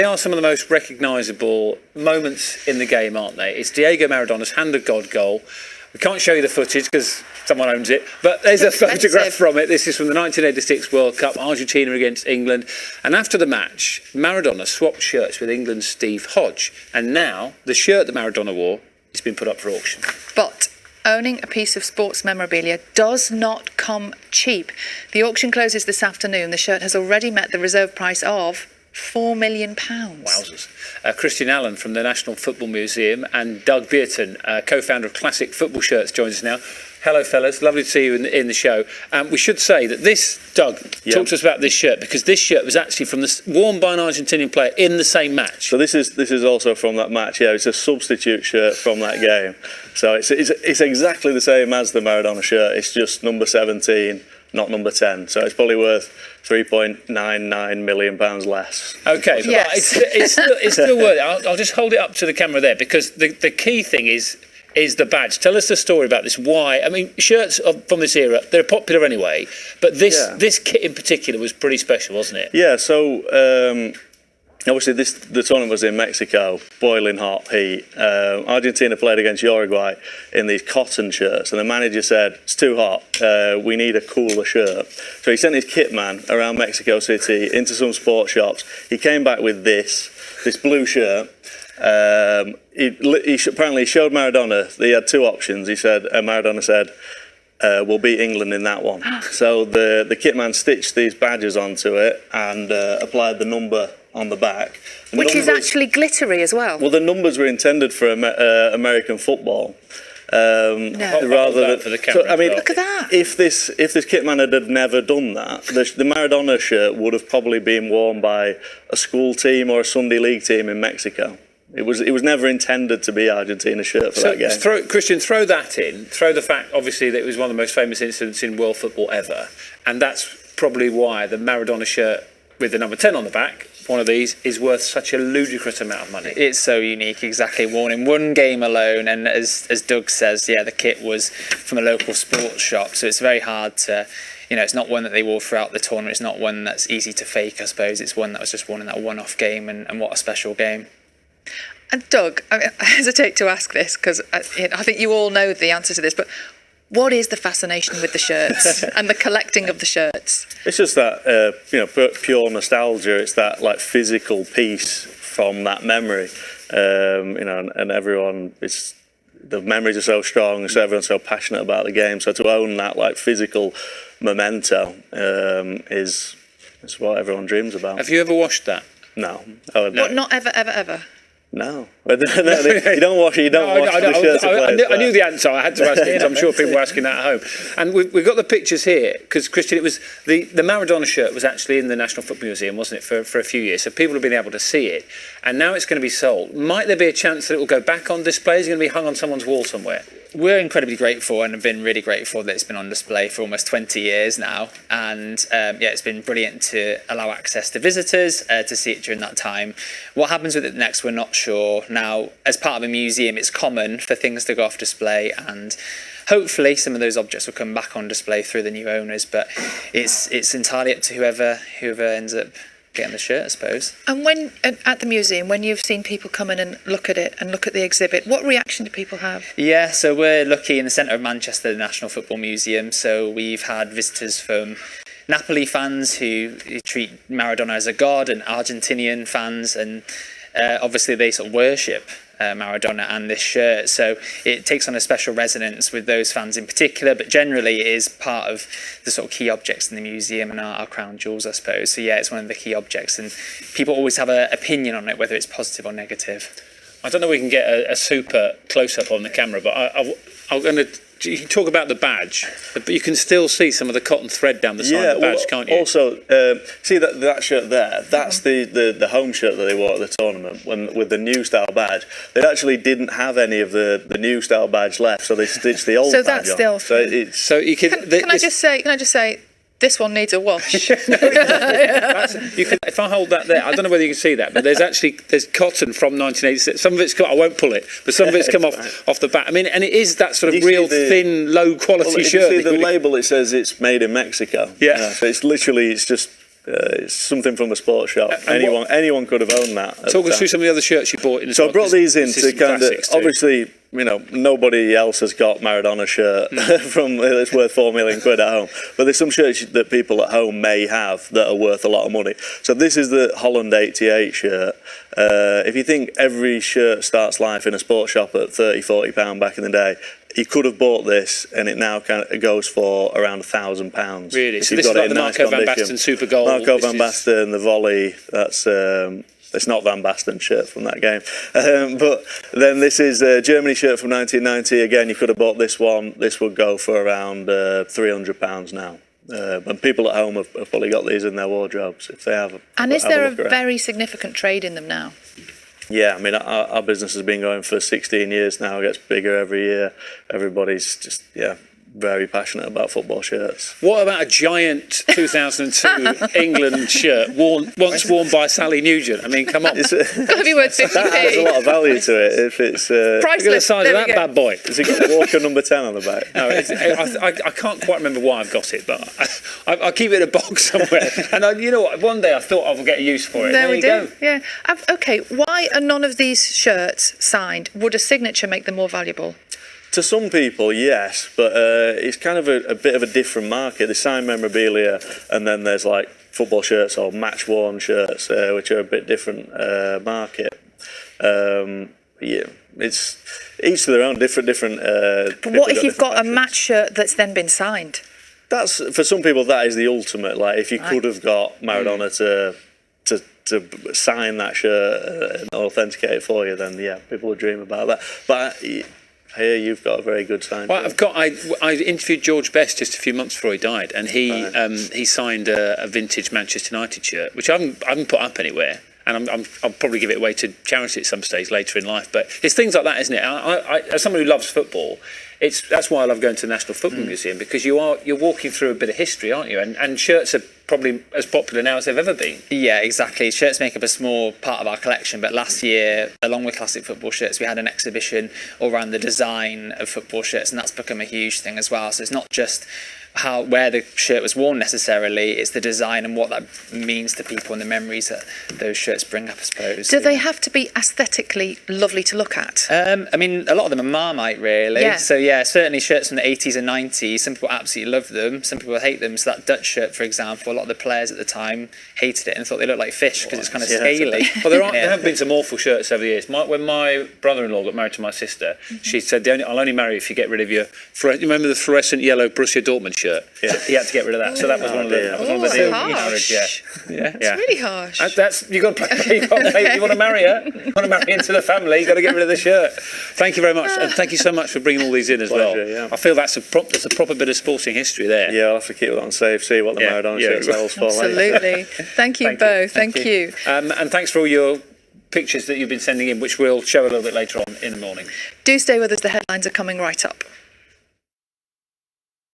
They are some of the most recognisable moments in the game, aren't they? It's Diego Maradona's Hand of God goal. We can't show you the footage because someone owns it, but there's a photograph from it. This is from the 1986 World Cup, Argentina against England. And after the match, Maradona swapped shirts with England's Steve Hodge. And now the shirt that Maradona wore has been put up for auction. But owning a piece of sports memorabilia does not come cheap. The auction closes this afternoon. The shirt has already met the reserve price of £4 million. Wowzers. Christian Allen from the National Football Museum and Doug Bierton, co-founder of Classic Football Shirts, joins us now. Hello, fellas. Lovely to see you in the show. We should say that this, Doug, talk to us about this shirt, because this shirt was actually worn by an Argentinian player in the same match. So this is also from that match. Yeah, it's a substitute shirt from that game. So it's exactly the same as the Maradona shirt. It's just number 17. Not number 10, so it's probably worth £3.99 million less. Okay, yes. But it's still worth it. I'll just hold it up to the camera there, because the key thing is the badge. Tell us the story about this. Why? I mean, shirts from this era, they're popular anyway, but this kit in particular was pretty special, wasn't it? Yeah, so obviously the tournament was in Mexico, boiling hot heat. Argentina played against Uruguay in these cotton shirts, and the manager said, it's too hot, we need a cooler shirt. So he sent his kit man around Mexico City into some sports shops. He came back with this blue shirt. He apparently showed Maradona. He had two options. Maradona said, we'll beat England in that one. So the kit man stitched these badges onto it and applied the number on the back. Which is actually glittery as well. Well, the numbers were intended for American football. Rather than for the camera. So, I mean, look at that. If this kit man had never done that, the Maradona shirt would have probably been worn by a school team or a Sunday league team in Mexico. It was never intended to be Argentina's shirt for that game. Christian, throw that in. Throw the fact, obviously, that it was one of the most famous incidents in world football ever, and that's probably why the Maradona shirt with the number 10 on the back, one of these, is worth such a ludicrous amount of money. It's so unique, exactly. Worn in one game alone, and as Doug says, the kit was from a local sports shop, so it's very hard to, it's not one that they wore throughout the tournament. It's not one that's easy to fake, I suppose. It's one that was just worn in that one-off game, and what a special game. And Doug, I hesitate to ask this because I think you all know the answer to this, but what is the fascination with the shirts and the collecting of the shirts? It's just that pure nostalgia. It's that like physical piece from that memory, and everyone. The memories are so strong, so everyone's so passionate about the game. So to own that like physical memento is what everyone dreams about. Have you ever washed that? No. What? Not ever, ever, ever. No. You don't wash the shirts. I knew the answer. I had to ask it. I'm sure people were asking that at home. And we've got the pictures here because, Christian, it was the Maradona shirt was actually in the National Football Museum, wasn't it, for a few years? So people have been able to see it. And now it's going to be sold. Might there be a chance that it will go back on display? Is it going to be hung on someone's wall somewhere? We're incredibly grateful and have been really grateful that it's been on display for almost 20 years now. And it's been brilliant to allow access to visitors to see it during that time. What happens with it next, we're not sure. Now, as part of a museum, it's common for things to go off display, and hopefully some of those objects will come back on display through the new owners. But it's entirely up to whoever ends up getting the shirt, I suppose. And when at the museum, when you've seen people come in and look at it and look at the exhibit, what reaction do people have? Yeah, so we're lucky in the centre of Manchester, the National Football Museum. So we've had visitors from Napoli fans who treat Maradona as a god, and Argentinian fans, and obviously they sort of worship Maradona and this shirt, so it takes on a special resonance with those fans in particular, but generally it is part of the sort of key objects in the museum and our crown jewels, I suppose. So it's one of the key objects, and people always have an opinion on it, whether it's positive or negative. I don't know if we can get a super close-up on the camera, but I'm going to... You can talk about the badge, but you can still see some of the cotton thread down the side of the badge, can't you? Also, see that shirt there? That's the home shirt that they wore at the tournament with the new style badge. They actually didn't have any of the new style badge left, so they stitched the old badge on. So that's still... So you can I just say... This one needs a wash. If I hold that there, I don't know whether you can see that, but there's cotton from 1986. Some of it's got, I won't pull it, but some of it's come off the back. I mean, and it is that sort of real thin, low quality shirt. You see the label, it says it's made in Mexico. Yeah. So it's just it's something from a sports shop. Anyone could have owned that. Talk us through some of the other shirts you bought in the So I brought these in this to is kind of, classics too. obviously, you know, nobody else has got Maradona shirt from it's worth £4 million at home. But there's some shirts that people at home may have that are worth a lot of money. So this is the Holland 88 shirt. If you think every shirt starts life in a sports shop at £30-40 back in the day, you could have bought this, and it now kind of goes for around £1,000. Really? So this is like the Marco van Basten Super Goal. Marco van Basten, the volley. That's it's not Van Basten shirt from that game. But then this is a Germany shirt from 1990. Again, you could have bought this one. This would go for around £300 now. And people at home have probably got these in their wardrobes if they have. And is there a very significant trade in them now? Yeah, I mean, our business has been going for 16 years now. It gets bigger every year. Everybody's just, very passionate about football shirts. What about a giant 2002 England shirt once worn by Sally Nugent? I mean, come on. It's got to be worth 50p. That adds a lot of value to it. If it's look at the size of that bad boy. Has it got Walker number 10 on the back? No, I can't quite remember why I've got it, but I keep it in a box somewhere. And you know what? One day I thought I would get a use for it. There you go. Yeah. Okay. Why are none of these shirts signed? Would a signature make them more valuable? To some people, yes, but it's kind of a bit of a different market. They sign memorabilia, and then there's like football shirts or match-worn shirts, which are a bit different market. It's each to their own, different. But what if you've got a match shirt that's then been signed? That's for some people. That is the ultimate. Like if you could have got Maradona to sign that shirt and authenticate it for you, then people would dream about that. But here you've got a very good sign. Well, I interviewed George Best just a few months before he died, and he signed a vintage Manchester United shirt, which I haven't put up anywhere, and I'll probably give it away to charity at some stage later in life. But it's things like that, isn't it? I as someone who loves football, that's why I love going to the National Football Museum, because you're walking through a bit of history, aren't you? And shirts are probably as popular now as they've ever been. Yeah, exactly. Shirts make up a small part of our collection, but last year, along with classic football shirts, we had an exhibition all around the design of football shirts, and that's become a huge thing as well. So it's not just where the shirt was worn necessarily, it's the design and what that means to people and the memories that those shirts bring up, I suppose. Do they have to be aesthetically lovely to look at? I mean, a lot of them are Marmite, really. Yeah. So certainly shirts from the 80s and 90s, some people absolutely love them, some people hate them. So that Dutch shirt, for example, a lot of the players at the time hated it and thought they looked like fish because it's kind of scaly. Well, there have been some awful shirts over the years. When my brother-in-law got married to my sister, she said, I'll only marry you if you get rid of your... remember the fluorescent yellow Borussia Dortmund shirt? Yeah. He had to get rid of that. So that was one of the deals. Harsh. Yeah. It's really harsh. You got to play. If you want to marry her, you want to marry into the family, you got to get rid of the shirt. Thank you very much, and thank you so much for bringing all these in as well. Yeah. I feel that's a proper bit of sporting history there. Yeah, I'll have to keep that on safe. See what the Maradona shirt sells for. Absolutely. Thank you both. Thank you. And thanks for all your pictures that you've been sending in, which we'll show a little bit later on in the morning. Do stay with us. The headlines are coming right up.